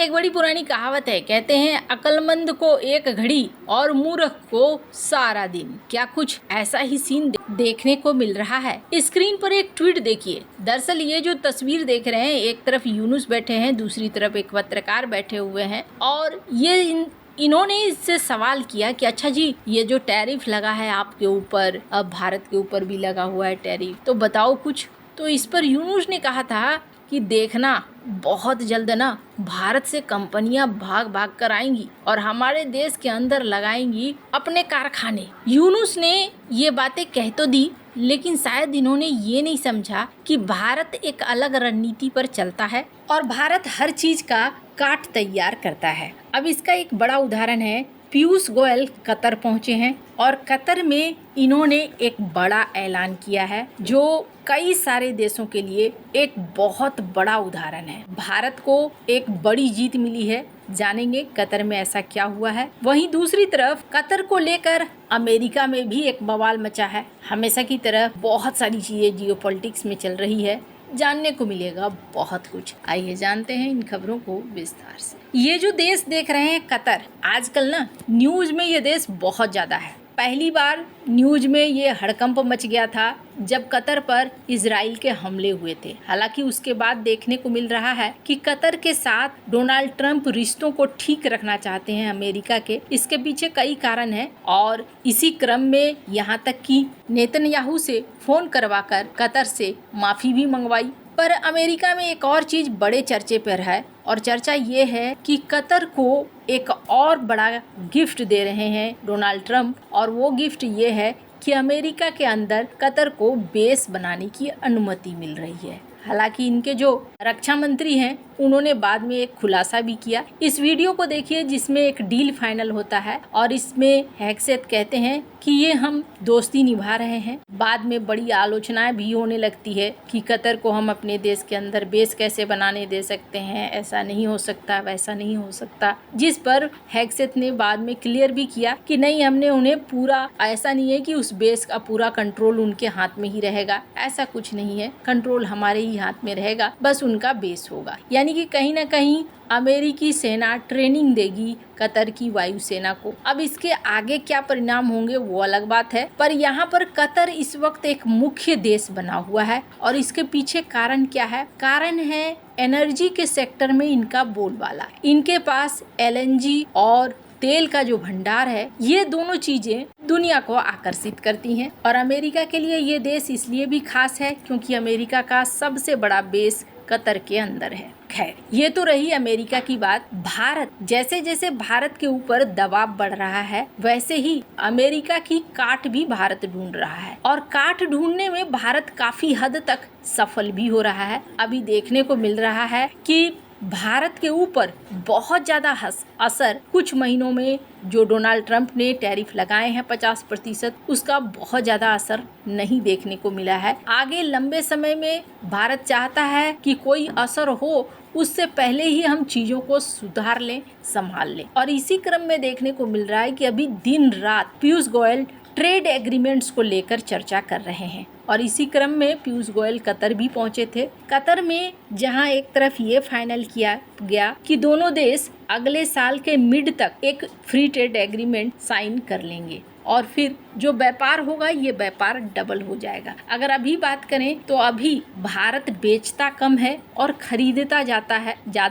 एक बड़ी पुरानी कहावत है, कहते हैं अक्लमंद को एक घड़ी और मूर्ख को सारा दिन। क्या कुछ ऐसा ही सीन देखने को मिल रहा है? स्क्रीन पर एक ट्वीट देखिए। दरअसल ये जो तस्वीर देख रहे हैं, एक तरफ यूनुस बैठे हैं, दूसरी तरफ एक पत्रकार बैठे हुए हैं और ये इन्होंने इससे सवाल किया कि अच्छा जी, ये जो टैरिफ लगा है आपके ऊपर, अब भारत के ऊपर भी लगा हुआ है टैरिफ, तो बताओ कुछ। तो इस पर यूनुस ने कहा था कि देखना, बहुत जल्द ना भारत से कंपनियां भाग भाग कर आएंगी और हमारे देश के अंदर लगाएंगी अपने कारखाने। यूनुस ने ये बातें कह तो दी, लेकिन शायद इन्होंने ये नहीं समझा कि भारत एक अलग रणनीति पर चलता है और भारत हर चीज का काट तैयार करता है। अब इसका एक बड़ा उदाहरण है, पीयूष गोयल कतर पहुंचे हैं और कतर में इन्होंने एक बड़ा ऐलान किया है जो कई सारे देशों के लिए एक बहुत बड़ा उदाहरण है। भारत को एक बड़ी जीत मिली है, जानेंगे कतर में ऐसा क्या हुआ है। वहीं दूसरी तरफ कतर को लेकर अमेरिका में भी एक बवाल मचा है। हमेशा की तरह बहुत सारी चीजें जियोपॉलिटिक्स में चल रही है, जानने को मिलेगा बहुत कुछ। आइए जानते हैं इन खबरों को विस्तार से। ये जो देश देख रहे हैं कतर, आजकल ना न्यूज में ये देश बहुत ज्यादा है। पहली बार न्यूज में ये हड़कंप मच गया था जब कतर पर इजराइल के हमले हुए थे। हालांकि उसके बाद देखने को मिल रहा है कि कतर के साथ डोनाल्ड ट्रंप रिश्तों को ठीक रखना चाहते हैं अमेरिका के। इसके पीछे कई कारण हैं और इसी क्रम में यहाँ तक कि नेतन्याहू से फोन करवाकर कतर से माफी भी मंगवाई। पर अमेरिका में एक और चीज बड़े चर्चे पर है और चर्चा ये है कि कतर को एक और बड़ा गिफ्ट दे रहे हैं डोनाल्ड ट्रंप, और वो गिफ्ट ये है कि अमेरिका के अंदर कतर को बेस बनाने की अनुमति मिल रही है। हालांकि इनके जो रक्षा मंत्री हैं उन्होंने बाद में एक खुलासा भी किया। इस वीडियो को देखिए जिसमें एक डील फाइनल होता है और इसमें हेग्सेथ कहते हैं कि ये हम दोस्ती निभा रहे हैं। बाद में बड़ी आलोचनाएं भी होने लगती है कि कतर को हम अपने देश के अंदर बेस कैसे बनाने दे सकते हैं, ऐसा नहीं हो सकता, वैसा नहीं हो सकता। जिस पर हेग्सेथ ने बाद में क्लियर भी किया कि नहीं, हमने उन्हें पूरा, ऐसा नहीं है कि उस बेस का पूरा कंट्रोल उनके हाथ में ही रहेगा, ऐसा कुछ नहीं है, कंट्रोल हमारे ही हाथ में रहेगा, बस उनका बेस होगा। यानी कि कहीं ना कहीं अमेरिकी सेना ट्रेनिंग देगी कतर की वायुसेना को। अब इसके आगे क्या परिणाम होंगे वो अलग बात है, पर यहाँ पर कतर इस वक्त एक मुख्य देश बना हुआ है और इसके पीछे कारण क्या है? कारण है एनर्जी के सेक्टर में इनका बोलबाला। इनके पास एलएनजी और तेल का जो भंडार है, ये दोनों चीजें दुनिया को आकर्षित करती हैं और अमेरिका के लिए ये देश इसलिए भी खास है क्योंकि अमेरिका का सबसे बड़ा बेस कतर के अंदर है। खैर, ये तो रही अमेरिका की बात। भारत, जैसे जैसे भारत के ऊपर दबाव बढ़ रहा है वैसे ही अमेरिका की काट भी भारत ढूंढ रहा है और काट ढूंढने में भारत काफी हद तक सफल भी हो रहा है। अभी देखने को मिल रहा है कि भारत के ऊपर बहुत ज्यादा असर कुछ महीनों में जो डोनाल्ड ट्रंप ने टैरिफ लगाए हैं 50%, उसका बहुत ज्यादा असर नहीं देखने को मिला है। आगे लंबे समय में भारत चाहता है कि कोई असर हो उससे पहले ही हम चीजों को सुधार लें, संभाल लें। और इसी क्रम में देखने को मिल रहा है कि अभी दिन रात पीयूष गोयल ट्रेड एग्रीमेंट्स को लेकर चर्चा कर रहे हैं और इसी क्रम में पीयूष गोयल कतर भी पहुंचे थे। कतर में जहां एक तरफ ये फाइनल किया गया कि दोनों देश अगले साल के मिड तक एक फ्री ट्रेड एग्रीमेंट साइन कर लेंगे और फिर जो व्यापार होगा ये व्यापार डबल हो जाएगा। अगर अभी बात करें तो अभी भारत बेचता कम है और खरीदता ज्यादा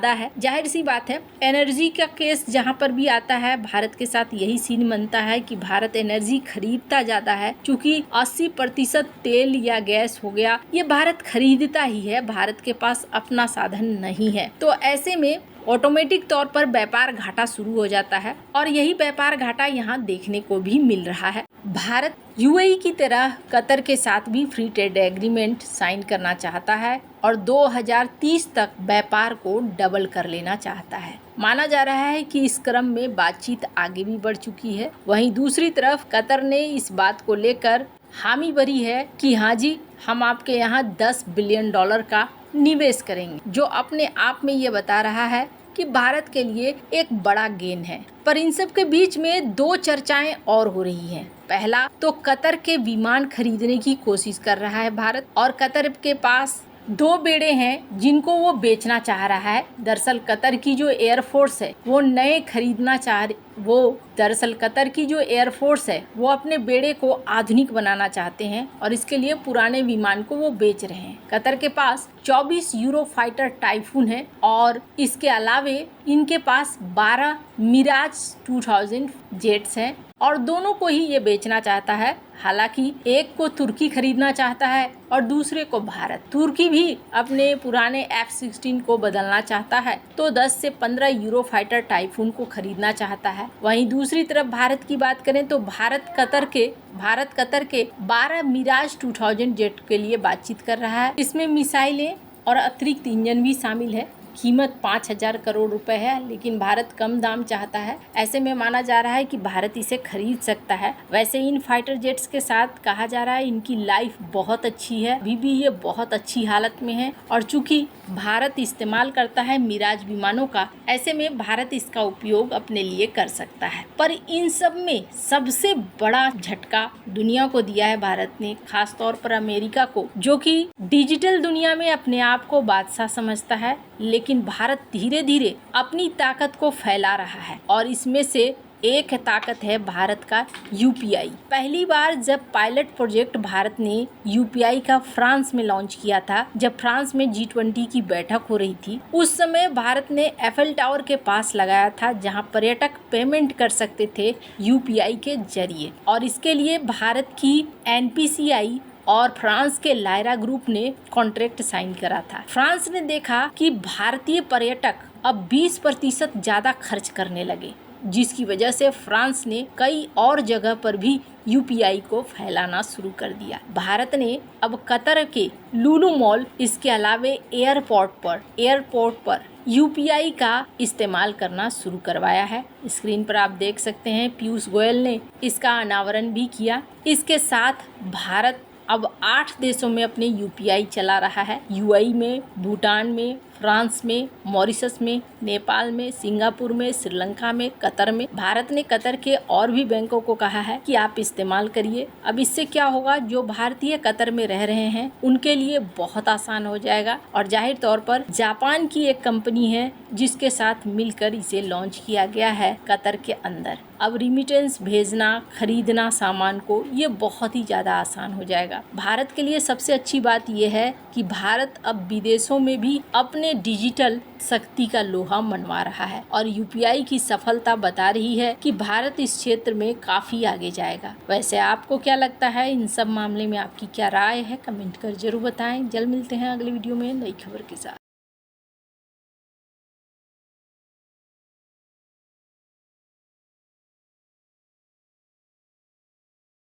है। जाहिर सी बात है, एनर्जी का केस जहां पर भी आता है भारत के साथ यही सीन बनता है कि भारत एनर्जी खरीदता ज्यादा है। चूंकि 80% तेल या गैस हो गया ये भारत खरीदता ही है, भारत के पास अपना साधन नहीं है। तो ऐसे में ऑटोमेटिक तौर पर व्यापार घाटा शुरू हो जाता है और यही व्यापार घाटा यहाँ देखने को भी मिल रहा है। भारत यूएई की तरह कतर के साथ भी फ्री ट्रेड एग्रीमेंट साइन करना चाहता है और 2030 तक व्यापार को डबल कर लेना चाहता है। माना जा रहा है कि इस क्रम में बातचीत आगे भी बढ़ चुकी है। वहीं दूसरी तरफ कतर ने इस बात को लेकर हामी भरी है कि हाँ जी, हम आपके यहाँ $10 बिलियन का निवेश करेंगे, जो अपने आप में ये बता रहा है कि भारत के लिए एक बड़ा गेन है। पर इन सब के बीच में दो चर्चाएं और हो रही हैं। पहला तो कतर के विमान खरीदने की कोशिश कर रहा है भारत और कतर के पास दो बेड़े हैं जिनको वो बेचना चाह रहा है। दरअसल कतर की जो एयरफोर्स है वो नए खरीदना चाह दरअसल कतर की जो एयरफोर्स है वो अपने बेड़े को आधुनिक बनाना चाहते हैं और इसके लिए पुराने विमान को वो बेच रहे हैं। कतर के पास 24 यूरो फाइटर टाइफून है और इसके अलावे इनके पास 12 मिराज 2000 जेट्स हैं और दोनों को ही ये बेचना चाहता है। हालांकि एक को तुर्की खरीदना चाहता है और दूसरे को भारत। तुर्की भी अपने पुराने F-16 को बदलना चाहता है तो 10 से 15 यूरो फाइटर टाइफून को खरीदना चाहता है। वहीं दूसरी तरफ भारत की बात करें तो भारत कतर के 12 मिराज 2000 जेट के लिए बातचीत कर रहा है। इसमें मिसाइलें और अतिरिक्त इंजन भी शामिल है। कीमत 5,000 करोड़ रुपए है, लेकिन भारत कम दाम चाहता है। ऐसे में माना जा रहा है कि भारत इसे खरीद सकता है। वैसे इन फाइटर जेट्स के साथ कहा जा रहा है इनकी लाइफ बहुत अच्छी है, अभी भी ये बहुत अच्छी हालत में है और चूंकि भारत इस्तेमाल करता है मिराज विमानों का, ऐसे में भारत इसका उपयोग अपने लिए कर सकता है। पर इन सब में सबसे बड़ा झटका दुनिया को दिया है भारत ने, खास तौर पर अमेरिका को, जो कि डिजिटल दुनिया में अपने आप को बादशाह समझता है। लेकिन भारत धीरे धीरे अपनी ताकत को फैला रहा है और इसमें से एक ताकत है भारत का यूपीआई। पहली बार जब पायलट प्रोजेक्ट भारत ने यूपीआई का फ्रांस में लॉन्च किया था, जब फ्रांस में G20 की बैठक हो रही थी, उस समय भारत ने एफएल टावर के पास लगाया था जहां पर्यटक पेमेंट कर सकते थे यूपीआई के जरिए और इसके लिए भारत की NPCI और फ्रांस के लायरा ग्रुप ने कॉन्ट्रैक्ट साइन करा था। फ्रांस ने देखा कि भारतीय पर्यटक अब 20% ज्यादा खर्च करने लगे, जिसकी वजह से फ्रांस ने कई और जगह पर भी यूपीआई को फैलाना शुरू कर दिया। भारत ने अब कतर के लुलु मॉल, इसके अलावे एयरपोर्ट पर यूपीआई का इस्तेमाल करना शुरू करवाया है। स्क्रीन पर आप देख सकते हैं पीयूष गोयल ने इसका अनावरण भी किया। इसके साथ भारत अब 8 देशों में अपने यूपीआई चला रहा है। यूएई में, भूटान में, फ्रांस में, मॉरिशस में, नेपाल में, सिंगापुर में, श्रीलंका में, कतर में। भारत ने कतर के और भी बैंकों को कहा है कि आप इस्तेमाल करिए। अब इससे क्या होगा, जो भारतीय कतर में रह रहे हैं उनके लिए बहुत आसान हो जाएगा और जाहिर तौर पर जापान की एक कंपनी है जिसके साथ मिलकर इसे लॉन्च किया गया है कतर के अंदर। अब रिमिटेंस भेजना, खरीदना सामान को, ये बहुत ही ज़्यादा आसान हो जाएगा। भारत के लिए सबसे अच्छी बात यह है कि भारत अब विदेशों में भी अपने डिजिटल शक्ति का लोहा मनवा रहा है और यूपीआई की सफलता बता रही है कि भारत इस क्षेत्र में काफ़ी आगे जाएगा। वैसे आपको क्या लगता है, इन सब मामले में आपकी क्या राय है, कमेंट कर जरूर बताएं। जल्द मिलते हैं अगले वीडियो में नई खबर के साथ।